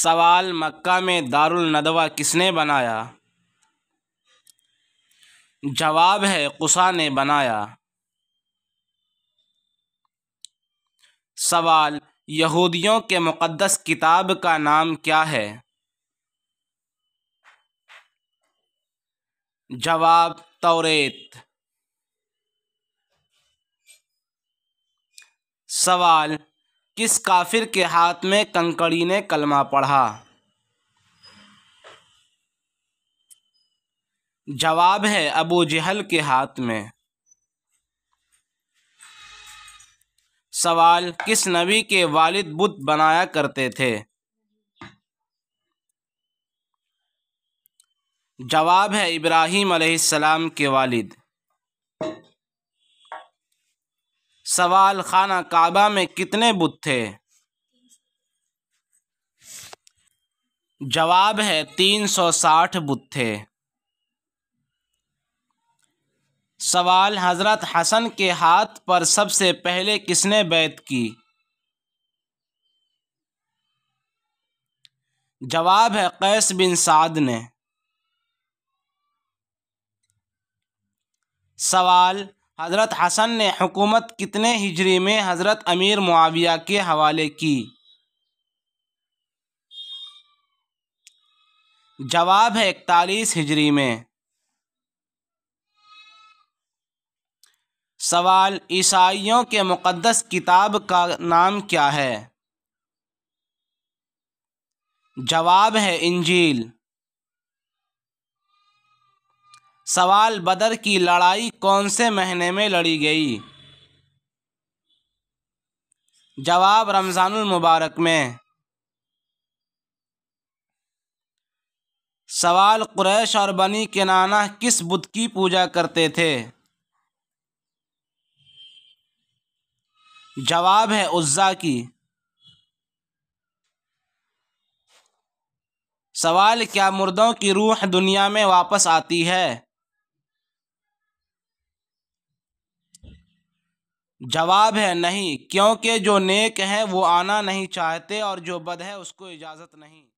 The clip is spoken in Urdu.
سوال: مکہ میں دارالندوہ کس نے بنایا؟ جواب ہے قصا نے بنایا۔ سوال: یہودیوں کے مقدس کتاب کا نام کیا ہے؟ جواب: توریت۔ سوال: کس کافر کے ہاتھ میں کنکری نے کلمہ پڑھا؟ جواب ہے ابو جہل کے ہاتھ میں۔ سوال: کس نبی کے والد بت بنایا کرتے تھے؟ جواب ہے ابراہیم علیہ السلام کے والد۔ سوال: خانہ کعبہ میں کتنے بت تھے؟ جواب ہے 360 بت تھے۔ سوال: حضرت حسن کے ہاتھ پر سب سے پہلے کس نے بیعت کی؟ جواب ہے قیس بن سعد نے۔ سوال: حضرت حسن نے حکومت کتنے ہجری میں حضرت امیر معاویہ کے حوالے کی؟ جواب ہے 41 ہجری میں۔ سوال: عیسائیوں کے مقدس کتاب کا نام کیا ہے؟ جواب ہے انجیل۔ سوال: بدر کی لڑائی کون سے مہینے میں لڑی گئی؟ جواب: رمضان المبارک میں۔ سوال: قریش اور بنی کنانہ کس بت کی پوجا کرتے تھے؟ جواب ہے عزا کی۔ سوال: کیا مردوں کی روح دنیا میں واپس آتی ہے؟ جواب ہے نہیں، کیونکہ جو نیک ہیں وہ آنا نہیں چاہتے اور جو بد ہے اس کو اجازت نہیں۔